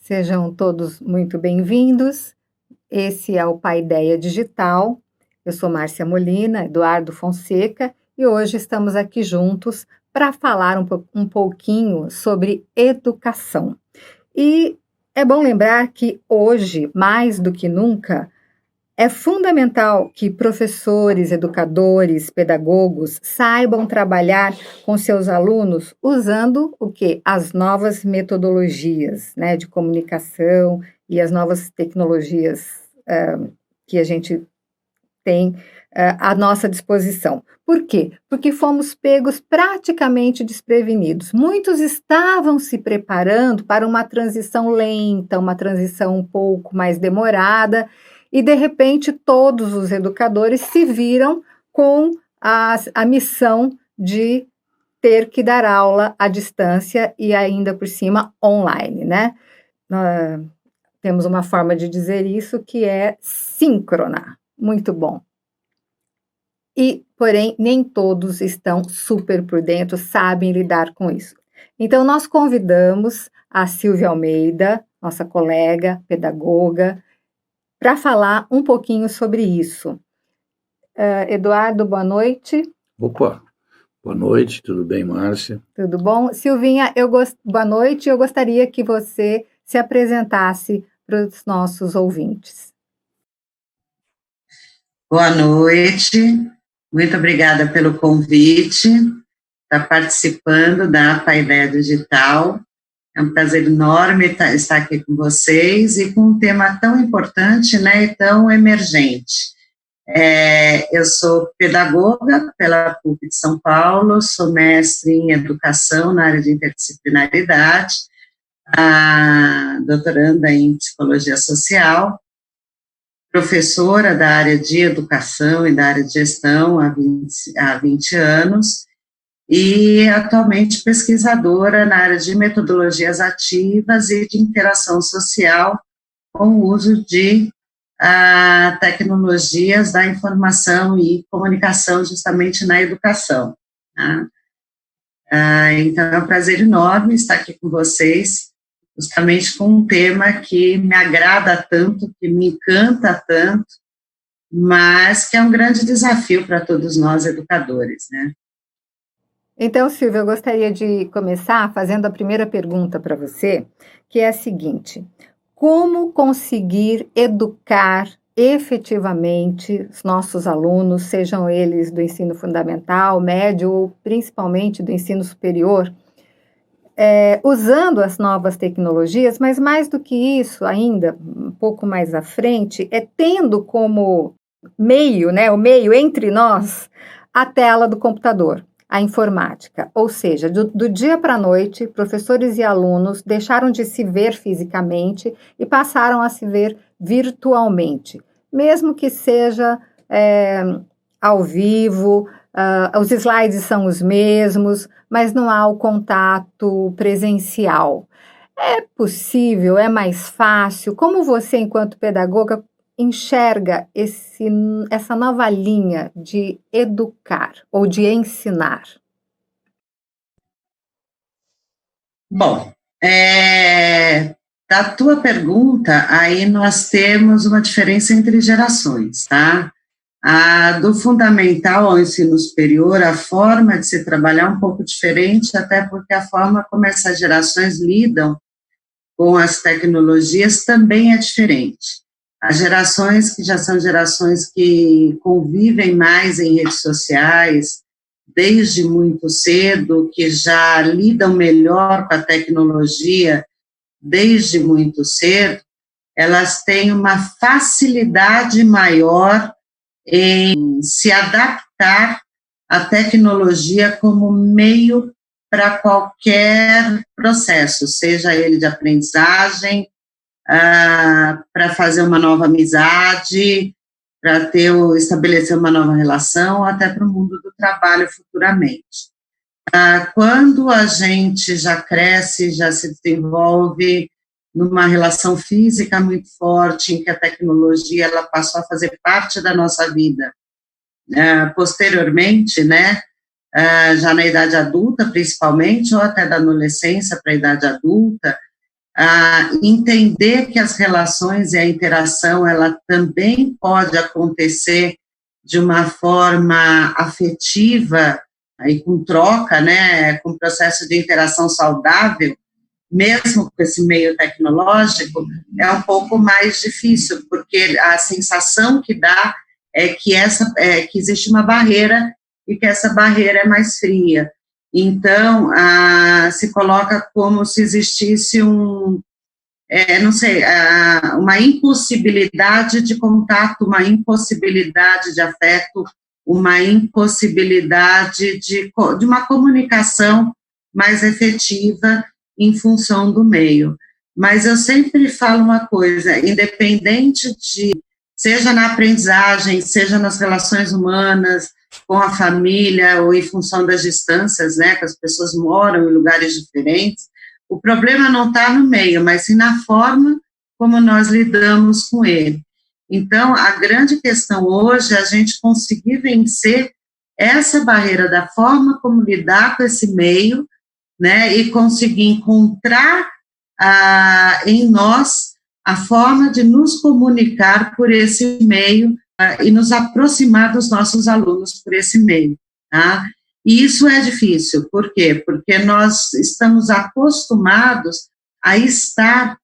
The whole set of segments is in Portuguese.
Sejam todos muito bem-vindos. Esse é o Paideia Digital. Eu sou Márcia Molina, Eduardo Fonseca, e hoje estamos aqui juntos para falar um pouquinho sobre educação. E é bom lembrar que hoje, mais do que nunca, é fundamental que professores, educadores, pedagogos saibam trabalhar com seus alunos usando o quê? As novas metodologias, né, de comunicação e as novas tecnologias que a gente tem à nossa disposição. Por quê? Porque fomos pegos praticamente desprevenidos. Muitos estavam se preparando para uma transição lenta, uma transição um pouco mais demorada, e, de repente, todos os educadores se viram com a missão de ter que dar aula à distância e ainda por cima online, né? Temos uma forma de dizer isso que é síncrona. Muito bom. Porém, nem todos estão super por dentro, sabem lidar com isso. Então, nós convidamos a Silvia Almeida, nossa colega, pedagoga, para falar um pouquinho sobre isso. Eduardo, boa noite. Opa, boa noite, tudo bem, Márcia? Tudo bom? Silvinha, boa noite, eu gostaria que você se apresentasse para os nossos ouvintes. Boa noite, muito obrigada pelo convite, estar participando da Paideia Digital. É um prazer enorme estar aqui com vocês e com um tema tão importante, né, e tão emergente. Eu sou pedagoga pela PUC de São Paulo, sou mestre em educação na área de interdisciplinaridade, doutoranda em psicologia social, professora da área de educação e da área de gestão há 20 anos, e atualmente pesquisadora na área de metodologias ativas e de interação social com o uso de tecnologias da informação e comunicação justamente na educação. Tá? Então, é um prazer enorme estar aqui com vocês, justamente com um tema que me agrada tanto, que me encanta tanto, mas que é um grande desafio para todos nós educadores, né? Então, Silvia, eu gostaria de começar fazendo a primeira pergunta para você, que é a seguinte: como conseguir educar efetivamente os nossos alunos, sejam eles do ensino fundamental, médio ou principalmente do ensino superior, usando as novas tecnologias, mas mais do que isso ainda, um pouco mais à frente, tendo como meio, né, o meio entre nós, a tela do computador, a informática. Ou seja, do dia para a noite, professores e alunos deixaram de se ver fisicamente e passaram a se ver virtualmente, mesmo que seja ao vivo. Os slides são os mesmos, mas não há o contato presencial. É possível? É mais fácil? Como você, enquanto pedagoga, enxerga essa nova linha de educar ou de ensinar? Bom, da tua pergunta, aí nós temos uma diferença entre gerações, tá? Do fundamental ao ensino superior, a forma de se trabalhar é um pouco diferente, até porque a forma como essas gerações lidam com as tecnologias também é diferente. As gerações que já são gerações que convivem mais em redes sociais, desde muito cedo, que já lidam melhor com a tecnologia desde muito cedo, elas têm uma facilidade maior em se adaptar à tecnologia como meio para qualquer processo, seja ele de aprendizagem, para fazer uma nova amizade, para estabelecer uma nova relação, ou até para o mundo do trabalho futuramente. Quando a gente já cresce, já se desenvolve numa relação física muito forte, em que a tecnologia ela passou a fazer parte da nossa vida, posteriormente, né, já na idade adulta, principalmente, ou até da adolescência para a idade adulta, entender que as relações e a interação, ela também pode acontecer de uma forma afetiva, aí com troca, né, com processo de interação saudável, mesmo com esse meio tecnológico, é um pouco mais difícil, porque a sensação que dá é que que existe uma barreira e que essa barreira é mais fria. Então, se coloca como se existisse uma impossibilidade de contato, uma impossibilidade de afeto, uma impossibilidade de uma comunicação mais efetiva em função do meio. Mas eu sempre falo uma coisa, independente seja na aprendizagem, seja nas relações humanas, com a família, ou em função das distâncias, né, que as pessoas moram em lugares diferentes, o problema não está no meio, mas sim na forma como nós lidamos com ele. Então, a grande questão hoje é a gente conseguir vencer essa barreira da forma como lidar com esse meio, né, e conseguir encontrar em nós a forma de nos comunicar por esse meio e nos aproximar dos nossos alunos por esse meio, tá? E isso é difícil, por quê? Porque nós estamos acostumados a estar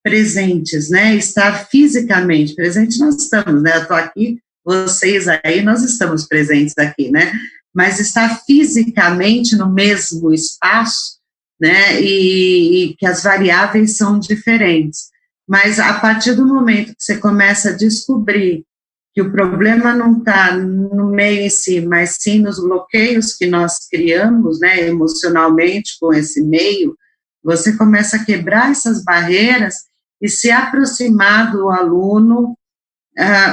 presentes, né, estar fisicamente presentes, nós estamos, né, eu estou aqui, vocês aí, nós estamos presentes aqui, né, mas estar fisicamente no mesmo espaço, né, e que as variáveis são diferentes, mas a partir do momento que você começa a descobrir que o problema não está no meio em si, mas sim nos bloqueios que nós criamos, né, emocionalmente com esse meio, você começa a quebrar essas barreiras e se aproximar do aluno,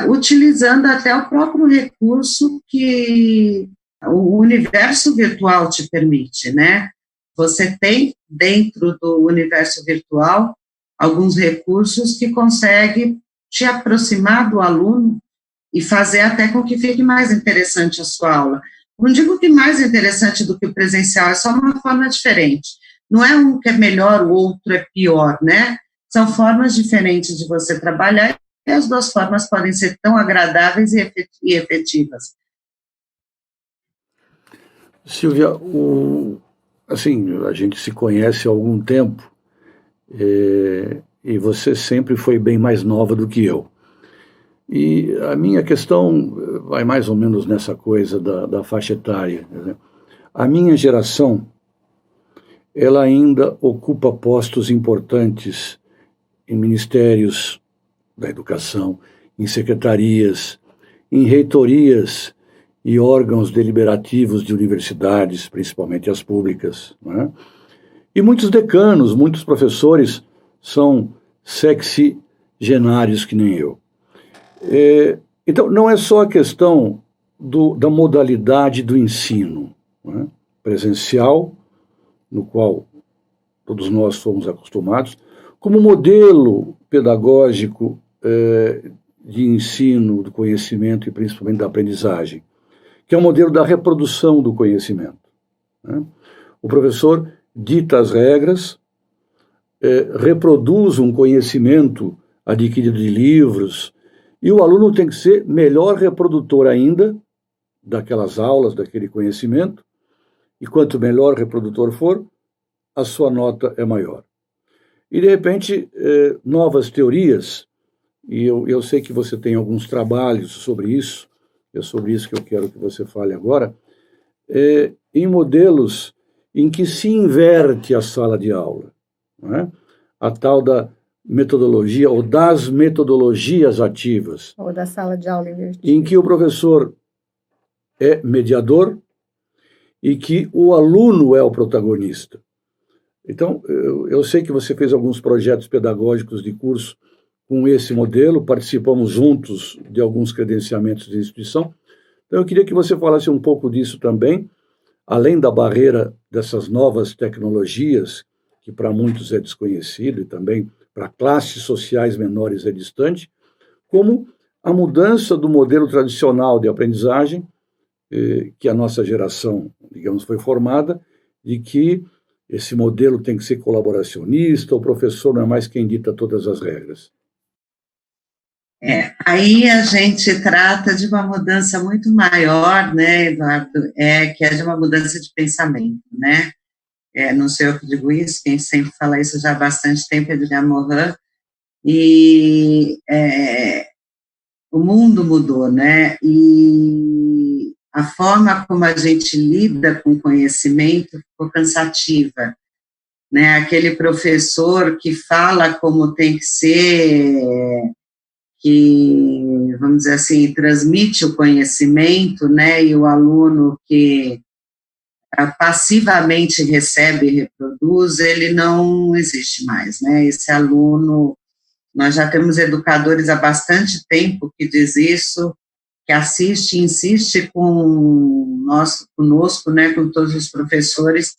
utilizando até o próprio recurso que o universo virtual te permite, né? Você tem dentro do universo virtual alguns recursos que conseguem te aproximar do aluno e fazer até com que fique mais interessante a sua aula. Não digo que mais interessante do que o presencial, é só uma forma diferente. Não é um que é melhor, o outro é pior, né? São formas diferentes de você trabalhar e as duas formas podem ser tão agradáveis e efetivas. Silvia, assim, a gente se conhece há algum tempo e você sempre foi bem mais nova do que eu. E a minha questão vai mais ou menos nessa coisa da faixa etária. Né? A minha geração, ela ainda ocupa postos importantes em ministérios da educação, em secretarias, em reitorias e órgãos deliberativos de universidades, principalmente as públicas. Né? E muitos decanos, muitos professores são sexagenários que nem eu. Então, não é só a questão da modalidade do ensino, né? Presencial, no qual todos nós fomos acostumados, como modelo pedagógico de ensino, do conhecimento e principalmente da aprendizagem, que é o modelo da reprodução do conhecimento. Né? O professor dita as regras, reproduz um conhecimento adquirido de livros, e o aluno tem que ser melhor reprodutor ainda daquelas aulas, daquele conhecimento, e quanto melhor reprodutor for, a sua nota é maior. E, de repente, novas teorias, e eu sei que você tem alguns trabalhos sobre isso, é sobre isso que eu quero que você fale agora, em modelos em que se inverte a sala de aula, não é? A tal da metodologia, ou das metodologias ativas. Ou da sala de aula invertida. Em que o professor é mediador e que o aluno é o protagonista. Então, eu sei que você fez alguns projetos pedagógicos de curso com esse modelo, participamos juntos de alguns credenciamentos de instituição. Então, eu queria que você falasse um pouco disso também, além da barreira dessas novas tecnologias, que para muitos é desconhecido e também para classes sociais menores é distante, como a mudança do modelo tradicional de aprendizagem, que a nossa geração, digamos, foi formada, de que esse modelo tem que ser colaboracionista, o professor não é mais quem dita todas as regras? Aí a gente trata de uma mudança muito maior, né, Eduardo, que é de uma mudança de pensamento, né? Não sei eu que digo isso, quem sempre fala isso já há bastante tempo é Edgar Morin, e o mundo mudou, né? E a forma como a gente lida com o conhecimento ficou cansativa, né? Aquele professor que fala como tem que ser, que, vamos dizer assim, transmite o conhecimento, né? E o aluno que passivamente recebe e reproduz, ele não existe mais, né? Esse aluno, nós já temos educadores há bastante tempo que diz isso, que assiste e insiste conosco, né, com todos os professores,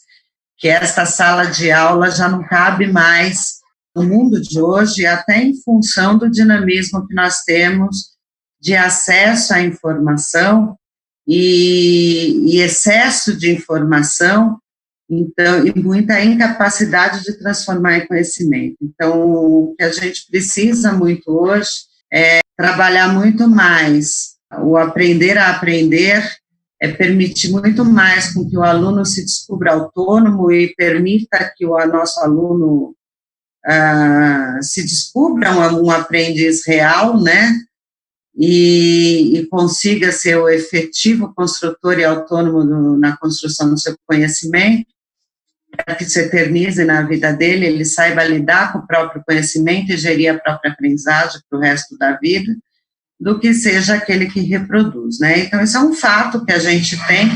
que esta sala de aula já não cabe mais no mundo de hoje, até em função do dinamismo que nós temos de acesso à informação e excesso de informação, então, e muita incapacidade de transformar em conhecimento. Então, o que a gente precisa muito hoje é trabalhar muito mais o aprender a aprender, permitir muito mais com que o aluno se descubra autônomo e permita que o nosso aluno se descubra um aprendiz real, né, e consiga ser o efetivo construtor e autônomo na construção do seu conhecimento, para que se eternize na vida dele, ele saiba lidar com o próprio conhecimento e gerir a própria aprendizagem para o resto da vida, do que seja aquele que reproduz, né? Então, isso é um fato que a gente tem,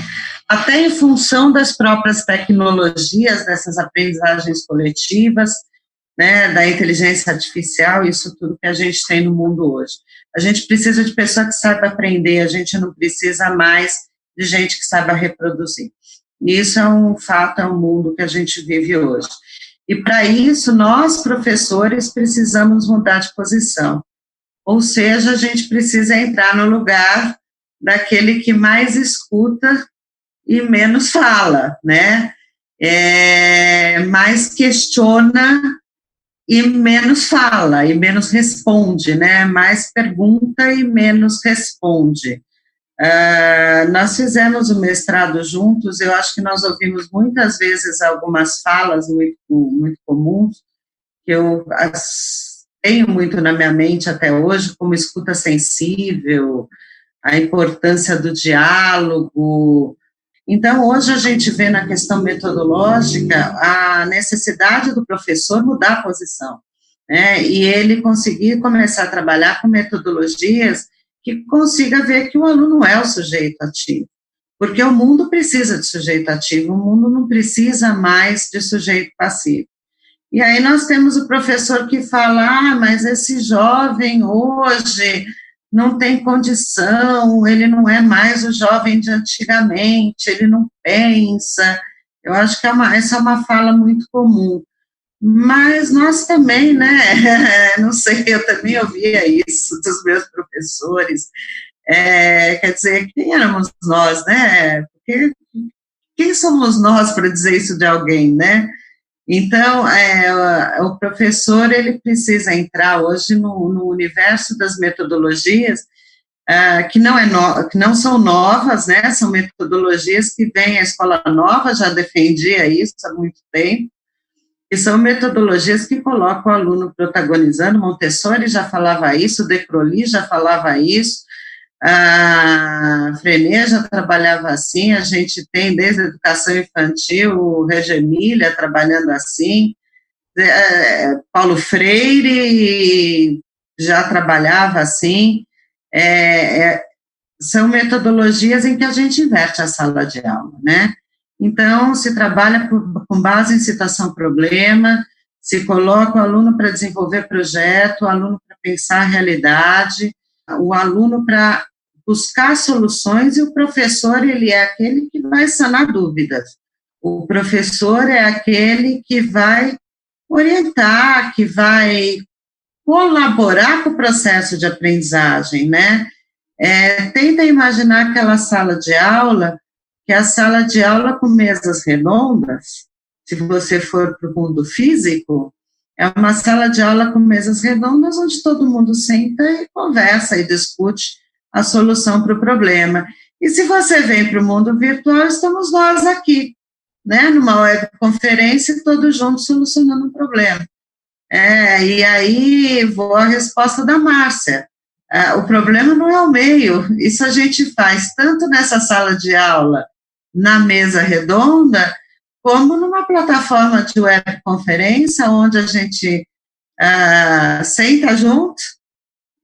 até em função das próprias tecnologias, dessas aprendizagens coletivas, né, da inteligência artificial, isso tudo que a gente tem no mundo hoje. A gente precisa de pessoa que saiba aprender, a gente não precisa mais de gente que saiba reproduzir. Isso é um fato, é um mundo que a gente vive hoje. E, para isso, nós, professores, precisamos mudar de posição. Ou seja, a gente precisa entrar no lugar daquele que mais escuta e menos fala, né? Mais questiona e menos fala, e menos responde, né? Mais pergunta e menos responde. Nós fizemos o mestrado juntos, eu acho que nós ouvimos muitas vezes algumas falas muito, muito comuns, que eu tenho muito na minha mente até hoje, como escuta sensível, a importância do diálogo. Então, hoje a gente vê na questão metodológica a necessidade do professor mudar a posição, né, e ele conseguir começar a trabalhar com metodologias que consiga ver que o aluno é o sujeito ativo, porque o mundo precisa de sujeito ativo, o mundo não precisa mais de sujeito passivo. E aí nós temos o professor que fala, mas esse jovem hoje não tem condição, ele não é mais o jovem de antigamente, ele não pensa. Eu acho que essa é uma fala muito comum. Mas nós também, né, não sei, eu também ouvia isso dos meus professores, quer dizer, quem éramos nós, né, porque quem somos nós para dizer isso de alguém, né? Então, o professor, ele precisa entrar hoje no universo das metodologias, que não são novas, né, são metodologias que vêm, a Escola Nova já defendia isso há muito tempo, que são metodologias que colocam o aluno protagonizando. Montessori já falava isso, De Crowley já falava isso, a Freinet já trabalhava assim, a gente tem desde a educação infantil, o Reggio Emilia trabalhando assim, Paulo Freire já trabalhava assim, são metodologias em que a gente inverte a sala de aula, né? Então, se trabalha com base em situação-problema, se coloca o aluno para desenvolver projeto, o aluno para pensar a realidade, o aluno para buscar soluções, e o professor, ele é aquele que vai sanar dúvidas. O professor é aquele que vai orientar, que vai colaborar com o processo de aprendizagem, né? Tenta imaginar aquela sala de aula, que é a sala de aula com mesas redondas, se você for para o mundo físico, é uma sala de aula com mesas redondas, onde todo mundo senta e conversa e discute a solução para o problema. E se você vem para o mundo virtual, estamos nós aqui, né, numa webconferência, todos juntos solucionando um problema. E aí vou à resposta da Márcia. O problema não é o meio, isso a gente faz tanto nessa sala de aula, na mesa redonda, como numa plataforma de webconferência, onde a gente senta junto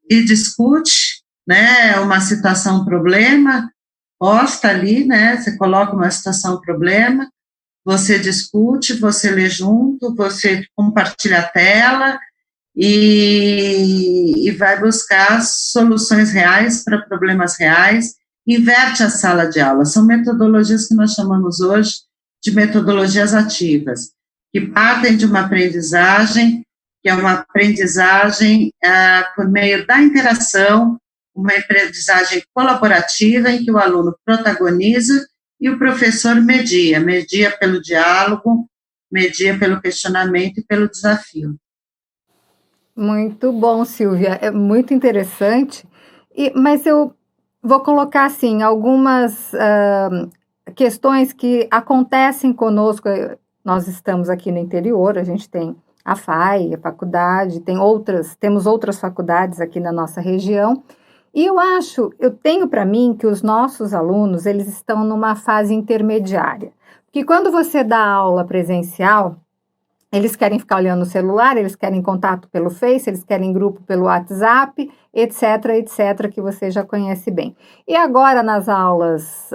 e discute, né, uma situação problema, posta ali, né, você coloca uma situação problema, você discute, você lê junto, você compartilha a tela e vai buscar soluções reais para problemas reais, inverte a sala de aula. São metodologias que nós chamamos hoje de metodologias ativas, que partem de uma aprendizagem, que é uma aprendizagem por meio da interação, uma aprendizagem colaborativa em que o aluno protagoniza e o professor media pelo diálogo, media pelo questionamento e pelo desafio. Muito bom, Silvia, é muito interessante, mas eu vou colocar assim, algumas questões que acontecem conosco. Nós estamos aqui no interior, a gente tem a FAI, a faculdade, temos outras faculdades aqui na nossa região, e eu tenho para mim que os nossos alunos, eles estão numa fase intermediária, porque quando você dá aula presencial, eles querem ficar olhando o celular, eles querem contato pelo Face, eles querem grupo pelo WhatsApp, etc., etc., que você já conhece bem. E agora, nas aulas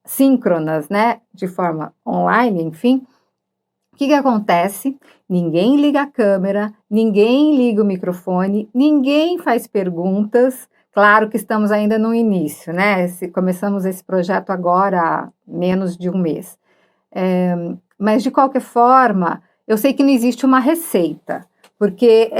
síncronas, né, de forma online, enfim, o que acontece? Ninguém liga a câmera, ninguém liga o microfone, ninguém faz perguntas. Claro que estamos ainda no início, né? Começamos esse projeto agora há menos de um mês. Mas, de qualquer forma, eu sei que não existe uma receita, porque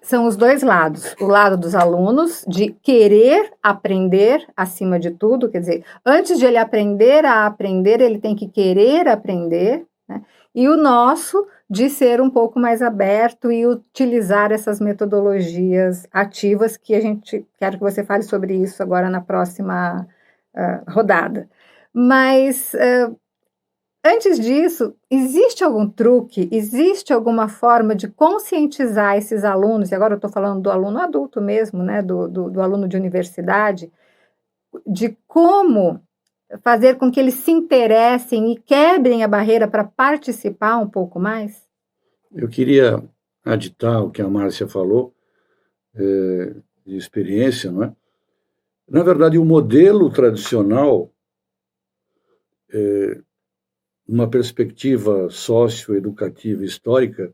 são os dois lados. O lado dos alunos, de querer aprender acima de tudo, quer dizer, antes de ele aprender a aprender, ele tem que querer aprender, né? E o nosso, de ser um pouco mais aberto e utilizar essas metodologias ativas, que quero que você fale sobre isso agora na próxima rodada. Mas... antes disso, existe algum truque, existe alguma forma de conscientizar esses alunos, e agora eu estou falando do aluno adulto mesmo, né, do aluno de universidade, de como fazer com que eles se interessem e quebrem a barreira para participar um pouco mais? Eu queria aditar o que a Márcia falou, de experiência, não é? Na verdade, o modelo tradicional, uma perspectiva socioeducativa histórica,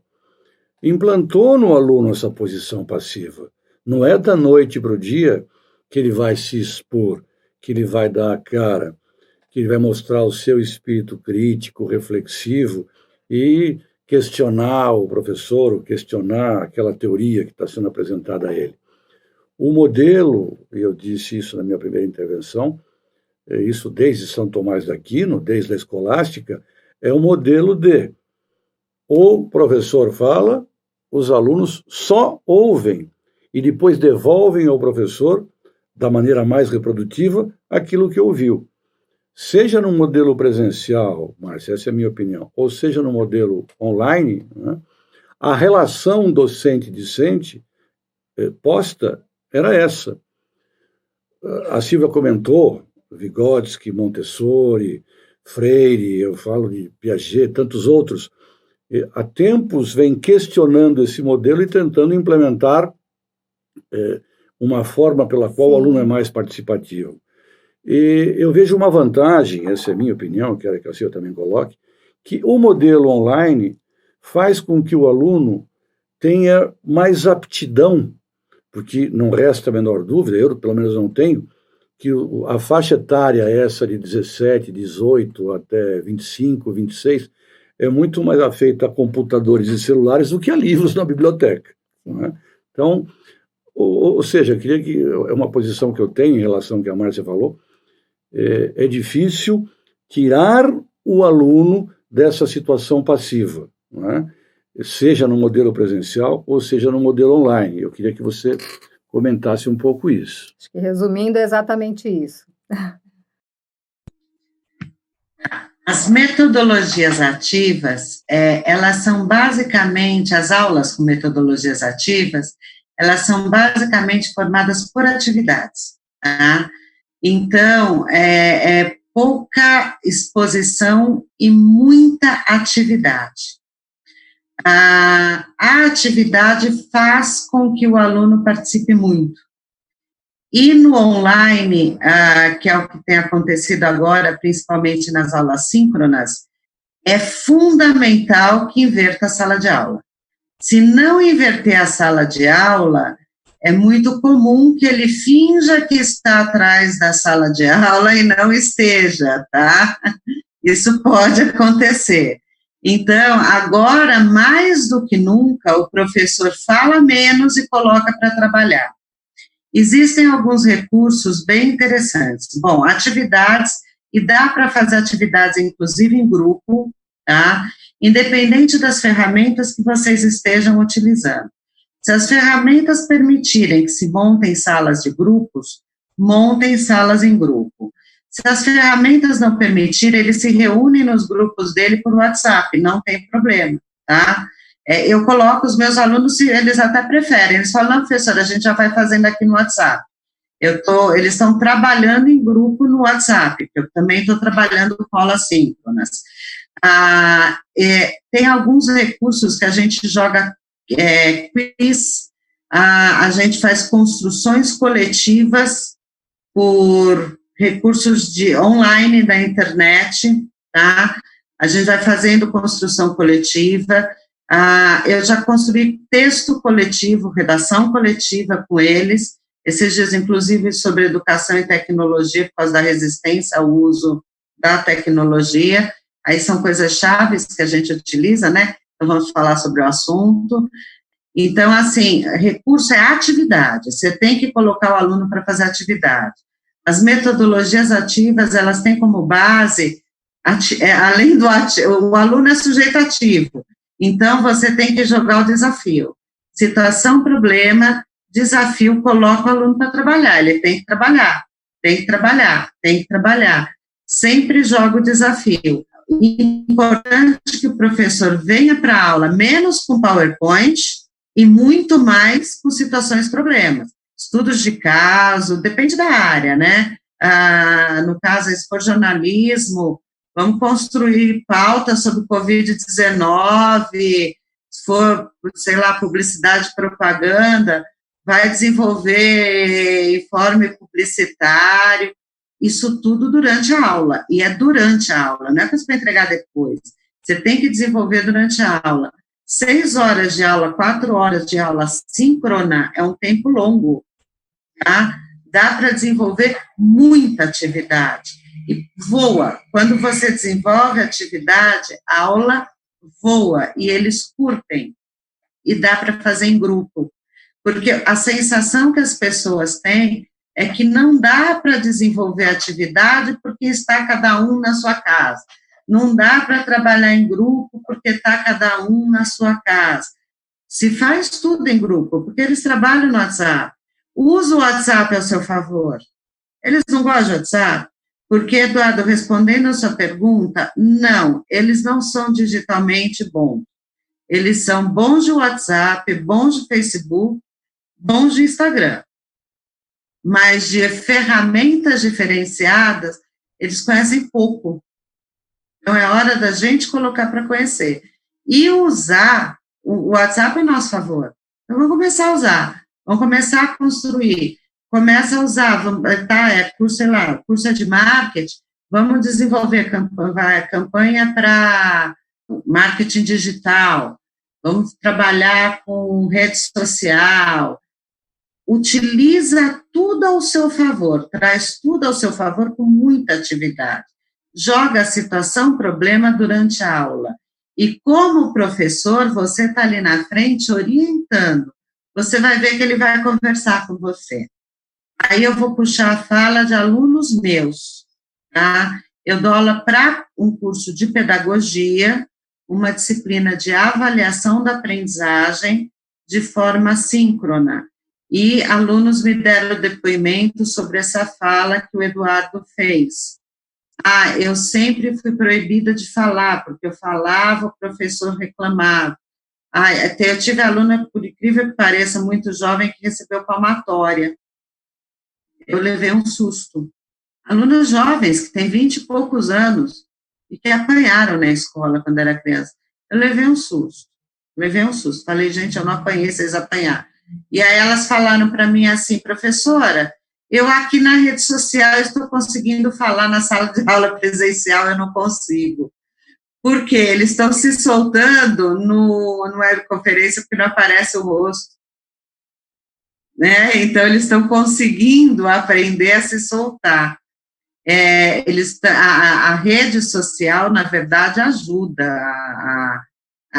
implantou no aluno essa posição passiva. Não é da noite para o dia que ele vai se expor, que ele vai dar a cara, que ele vai mostrar o seu espírito crítico, reflexivo e questionar o professor, ou questionar aquela teoria que está sendo apresentada a ele. O modelo, e eu disse isso na minha primeira intervenção, isso desde São Tomás de Aquino, desde a escolástica, é um modelo de o professor fala, os alunos só ouvem e depois devolvem ao professor, da maneira mais reprodutiva, aquilo que ouviu. Seja no modelo presencial, Márcia, essa é a minha opinião, ou seja no modelo online, né, a relação docente-discente posta era essa. A Silvia comentou, Vygotsky, Montessori, Freire, eu falo de Piaget, tantos outros, há tempos vem questionando esse modelo e tentando implementar uma forma pela qual o aluno é mais participativo. E eu vejo uma vantagem, essa é a minha opinião, quero que a Silvia também coloque, que o modelo online faz com que o aluno tenha mais aptidão, porque não resta a menor dúvida, eu pelo menos não tenho, que a faixa etária essa de 17, 18 até 25, 26, é muito mais afeita a computadores e celulares do que a livros na biblioteca. Não é? Então, ou seja, eu queria que, é uma posição que eu tenho em relação ao que a Márcia falou, é difícil tirar o aluno dessa situação passiva, não é? Seja no modelo presencial ou seja no modelo online. Eu queria que você comentasse um pouco isso. Acho que resumindo é exatamente isso. As metodologias ativas, elas são basicamente, as aulas com metodologias ativas, elas são basicamente formadas por atividades, tá? Então, pouca exposição e muita atividade. A atividade faz com que o aluno participe muito. E no online, que é o que tem acontecido agora, principalmente nas aulas síncronas, é fundamental que inverta a sala de aula. Se não inverter a sala de aula, é muito comum que ele finja que está atrás da sala de aula e não esteja, tá? Isso pode acontecer. Então, agora, mais do que nunca, o professor fala menos e coloca para trabalhar. Existem alguns recursos bem interessantes. Bom, atividades, e dá para fazer atividades, inclusive em grupo, tá? Independente das ferramentas que vocês estejam utilizando. Se as ferramentas permitirem que se montem salas de grupos, montem salas em grupo. Se as ferramentas não permitirem, eles se reúnem nos grupos dele por WhatsApp, não tem problema, tá? Eu coloco os meus alunos, eles até preferem, eles falam, não, professora, a gente já vai fazendo aqui no WhatsApp. Eles estão trabalhando em grupo no WhatsApp, eu também estou trabalhando com aulas síncronas. Tem alguns recursos que a gente joga quiz, a gente faz construções coletivas por recursos online da internet, tá? A gente vai fazendo construção coletiva. Eu já construí texto coletivo, redação coletiva com eles, esses dias, inclusive, sobre educação e tecnologia, por causa da resistência ao uso da tecnologia. Aí são coisas chaves que a gente utiliza, né? Então, vamos falar sobre o assunto. Então, assim, recurso é atividade, você tem que colocar o aluno para fazer atividade. As metodologias ativas, elas têm como base, além do o aluno é sujeito ativo, então você tem que jogar o desafio. Situação, problema, desafio, coloca o aluno para trabalhar, ele tem que trabalhar, tem que trabalhar, tem que trabalhar. Sempre joga o desafio. Importante que o professor venha para a aula menos com PowerPoint e muito mais com situações, problemas. Estudos de caso, depende da área, né? No caso, se for jornalismo, vamos construir pautas sobre Covid-19, se for, sei lá, publicidade e propaganda, vai desenvolver informe publicitário, isso tudo durante a aula, e é durante a aula, não é coisa para entregar depois, você tem que desenvolver durante a aula. 6 horas de aula, 4 horas de aula síncrona é um tempo longo, tá? Dá para desenvolver muita atividade, e voa, quando você desenvolve atividade, a aula voa, e eles curtem, e dá para fazer em grupo, porque a sensação que as pessoas têm é que não dá para desenvolver atividade porque está cada um na sua casa, não dá para trabalhar em grupo porque está cada um na sua casa. Se faz tudo em grupo, porque eles trabalham no WhatsApp, usa o WhatsApp ao seu favor. Eles não gostam de WhatsApp? Porque, Eduardo, respondendo a sua pergunta, não, eles não são digitalmente bons. Eles são bons de WhatsApp, bons de Facebook, bons de Instagram. Mas de ferramentas diferenciadas, eles conhecem pouco. Então, é hora da gente colocar para conhecer. E usar o WhatsApp em nosso favor. Então, vamos começar a usar. Vamos começar a construir. Começa a usar, curso, sei lá, curso é de marketing, vamos desenvolver campanha para marketing digital, vamos trabalhar com rede social, utiliza tudo ao seu favor, traz tudo ao seu favor com muita atividade, joga a situação, problema durante a aula, e como professor, você está ali na frente orientando, você vai ver que ele vai conversar com você. Aí eu vou puxar a fala de alunos meus, tá? Eu dou aula para um curso de pedagogia, uma disciplina de avaliação da aprendizagem de forma síncrona. E alunos me deram depoimento sobre essa fala que o Eduardo fez. Eu sempre fui proibida de falar, porque eu falava, o professor reclamava. Até eu tive aluna, por incrível que pareça, muito jovem, que recebeu palmatória. Eu levei um susto. Alunos jovens, que têm 20 e poucos anos, e que apanharam na escola quando era criança. Eu levei um susto. Falei, gente, eu não apanhei, vocês apanharam. E aí elas falaram para mim assim, professora, eu aqui na rede social estou conseguindo falar, na sala de aula presencial eu não consigo. Porque eles estão se soltando no webconferência porque não aparece o rosto. Né? Então, eles estão conseguindo aprender a se soltar. A rede social, na verdade, ajuda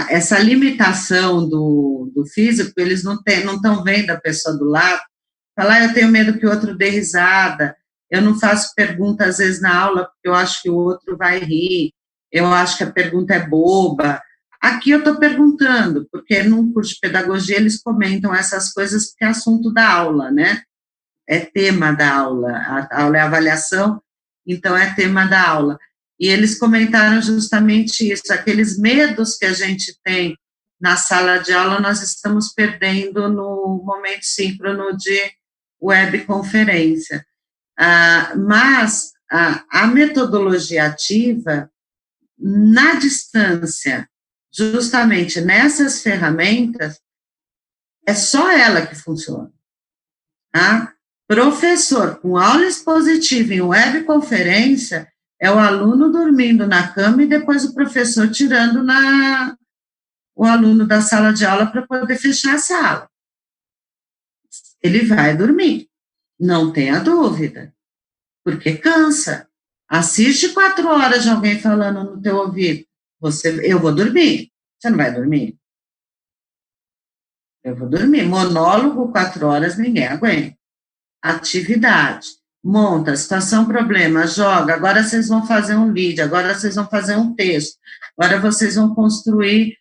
essa limitação do físico, eles não estão vendo a pessoa do lado, falar, eu tenho medo que o outro dê risada, eu não faço pergunta, às vezes, na aula, porque eu acho que o outro vai rir, eu acho que a pergunta é boba. Aqui eu estou perguntando, porque num curso de pedagogia eles comentam essas coisas porque é assunto da aula, né? É tema da aula, a aula é avaliação, então é tema da aula. E eles comentaram justamente isso, aqueles medos que a gente tem na sala de aula, nós estamos perdendo no momento síncrono de webconferência. Mas a metodologia ativa, na distância, justamente nessas ferramentas, é só ela que funciona. Tá? Professor com aula expositiva em webconferência é o aluno dormindo na cama e depois o professor tirando o aluno da sala de aula para poder fechar a sala. Ele vai dormir, não tenha dúvida, porque cansa. Assiste 4 horas de alguém falando no teu ouvido, eu vou dormir. Você não vai dormir? Eu vou dormir. Monólogo, 4 horas, ninguém aguenta. Atividade. Monta, situação, problema, joga. Agora vocês vão fazer um vídeo, agora vocês vão fazer um texto, agora vocês vão construir.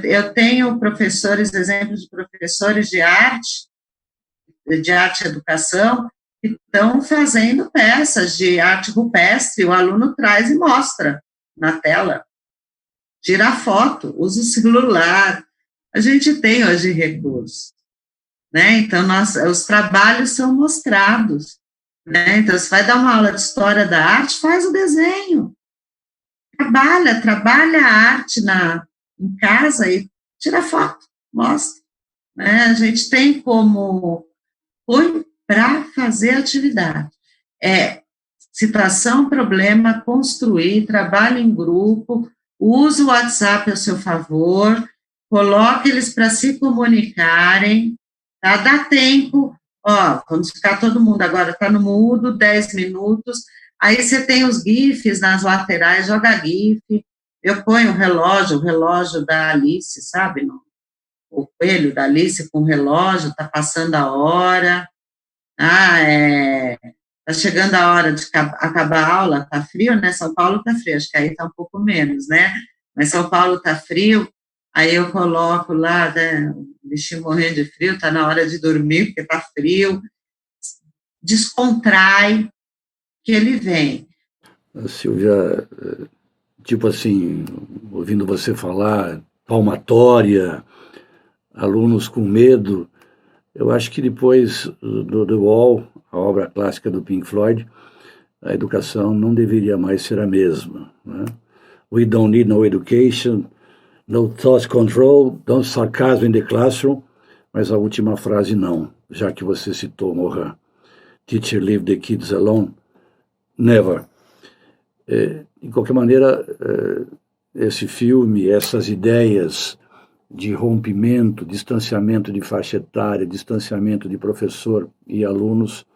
Eu tenho professores, exemplos de professores de arte e educação, que estão fazendo peças de arte rupestre, o aluno traz e mostra na tela. Tira foto, usa o celular. A gente tem hoje recursos, né? Então, os trabalhos são mostrados, né? Então, se vai dar uma aula de história da arte, faz o desenho. Trabalha a arte em casa e tira foto, mostra. Né? A gente tem como põe para fazer atividade. Situação, problema, construir, trabalho em grupo, usa o WhatsApp a seu favor, coloque eles para se comunicarem, tá? Dá tempo, vamos ficar todo mundo agora, está no mudo, 10 minutos, aí você tem os GIFs nas laterais, joga GIF, eu ponho o relógio da Alice, sabe, o coelho da Alice com o relógio, está passando a hora, está chegando a hora de acabar a aula, está frio, né, São Paulo está frio, acho que aí está um pouco menos, né, mas São Paulo está frio, aí eu coloco lá, né, o bichinho morrendo de frio, está na hora de dormir, porque está frio, descontrai, que ele vem. Silvia, tipo assim, ouvindo você falar, palmatória, alunos com medo, eu acho que depois do The Wall, a obra clássica do Pink Floyd, a educação não deveria mais ser a mesma. Né? We don't need no education, no thought control, don't sarcasm in the classroom, mas a última frase não, já que você citou Morin. Teacher leave the kids alone? Never. De qualquer maneira, esse filme, essas ideias de rompimento, distanciamento de faixa etária, distanciamento de professor e alunos,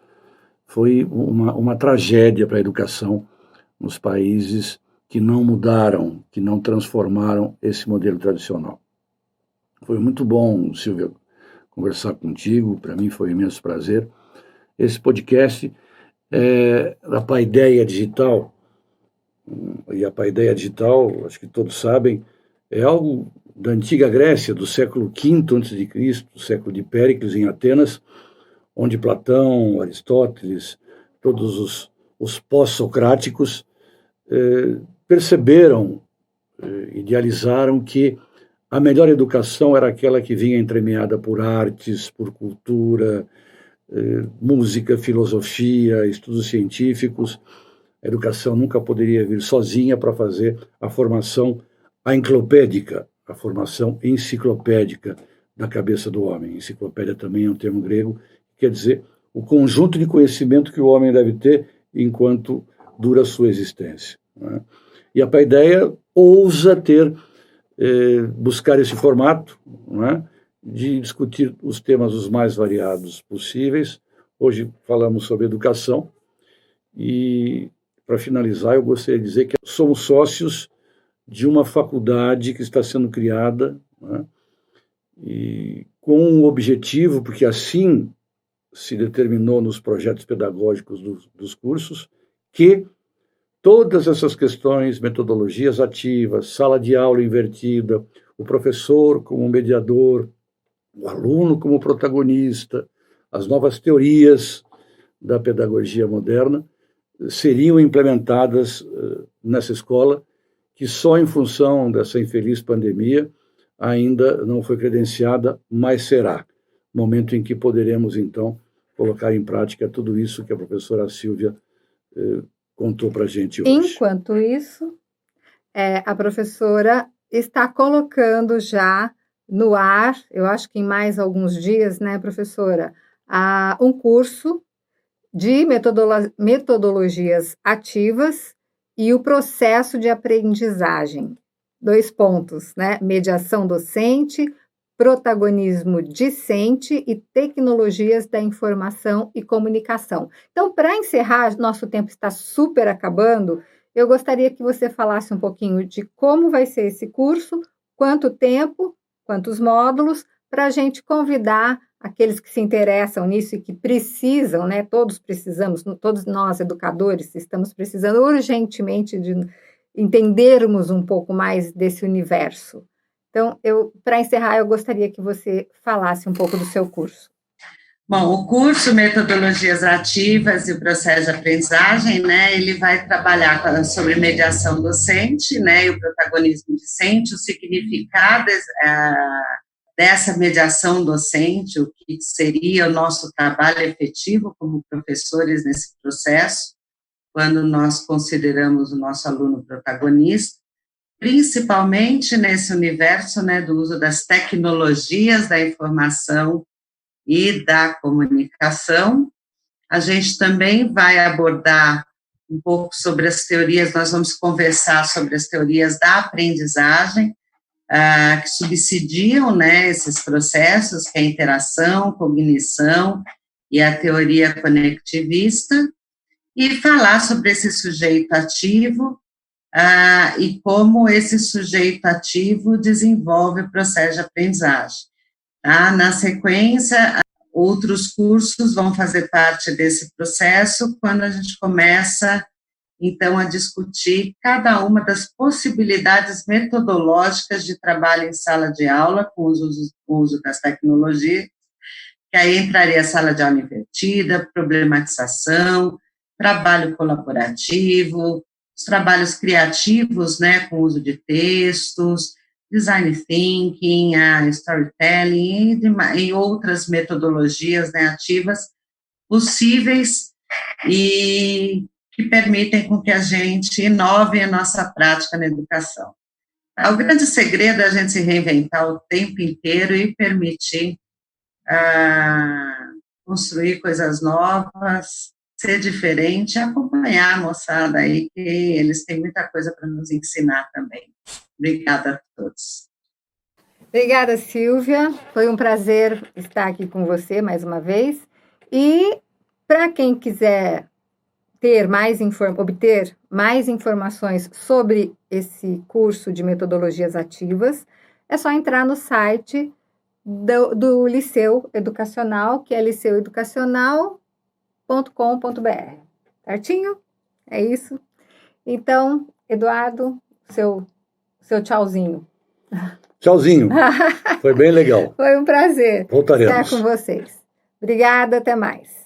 foi uma tragédia para a educação nos países que não mudaram, que não transformaram esse modelo tradicional. Foi muito bom, Silvia, conversar contigo, para mim foi um imenso prazer. Esse podcast da Paideia Digital E a paideia digital, acho que todos sabem, é algo da antiga Grécia, do século V a.C., do século de Péricles, em Atenas, onde Platão, Aristóteles, todos os pós-socráticos perceberam, idealizaram que a melhor educação era aquela que vinha entremeada por artes, por cultura, música, filosofia, estudos científicos. A educação nunca poderia vir sozinha para fazer a formação enciclopédica, a formação enciclopédica da cabeça do homem. Enciclopédia também é um termo grego, que quer dizer o conjunto de conhecimento que o homem deve ter enquanto dura a sua existência. Né? E a paideia ousa buscar esse formato, né, de discutir os temas os mais variados possíveis. Hoje falamos sobre educação e, para finalizar, eu gostaria de dizer que somos sócios de uma faculdade que está sendo criada, né, e com um objetivo, porque assim se determinou nos projetos pedagógicos dos cursos, que todas essas questões, metodologias ativas, sala de aula invertida, o professor como mediador, o aluno como protagonista, as novas teorias da pedagogia moderna seriam implementadas nessa escola, que só em função dessa infeliz pandemia ainda não foi credenciada, mas será. Momento em que poderemos, então, colocar em prática tudo isso que a professora Silvia contou para a gente hoje. Enquanto isso, a professora está colocando já no ar, eu acho que em mais alguns dias, né, professora, um curso de metodologias ativas e o processo de aprendizagem. 2 pontos, né? Mediação docente, protagonismo discente e tecnologias da informação e comunicação. Então, para encerrar, nosso tempo está super acabando, eu gostaria que você falasse um pouquinho de como vai ser esse curso, quanto tempo, quantos módulos, para a gente convidar aqueles que se interessam nisso e que precisam, né? Todos precisamos, todos nós educadores estamos precisando urgentemente de entendermos um pouco mais desse universo. Então, para encerrar, eu gostaria que você falasse um pouco do seu curso. Bom, o curso Metodologias Ativas e o Processo de Aprendizagem, né, ele vai trabalhar sobre mediação docente, né, e o protagonismo discente, o significado dessa mediação docente, o que seria o nosso trabalho efetivo como professores nesse processo, quando nós consideramos o nosso aluno protagonista, principalmente nesse universo, né, do uso das tecnologias da informação e da comunicação. A gente também vai abordar um pouco sobre as teorias, nós vamos conversar sobre as teorias da aprendizagem, que subsidiam, né, esses processos, que é a interação, cognição e a teoria conectivista, e falar sobre esse sujeito ativo, e como esse sujeito ativo desenvolve o processo de aprendizagem. Tá? Na sequência, outros cursos vão fazer parte desse processo, quando a gente começa, então, a discutir cada uma das possibilidades metodológicas de trabalho em sala de aula, com o uso das tecnologias, que aí entraria a sala de aula invertida, problematização, trabalho colaborativo, os trabalhos criativos, né, com uso de textos, design thinking, storytelling e outras metodologias, né, ativas possíveis e que permitem com que a gente inove a nossa prática na educação. O grande segredo é a gente se reinventar o tempo inteiro e permitir construir coisas novas, ser diferente, acompanhar a moçada aí, que eles têm muita coisa para nos ensinar também. Obrigada a todos. Obrigada, Silvia. Foi um prazer estar aqui com você mais uma vez. E para quem quiser obter mais informações sobre esse curso de metodologias ativas, é só entrar no site do Liceu Educacional, que é liceueducacional.com.br. Certinho? É isso? Então, Eduardo, seu tchauzinho. Tchauzinho. Foi bem legal. Foi um prazer Voltaremos. estar com vocês. Obrigada, até mais.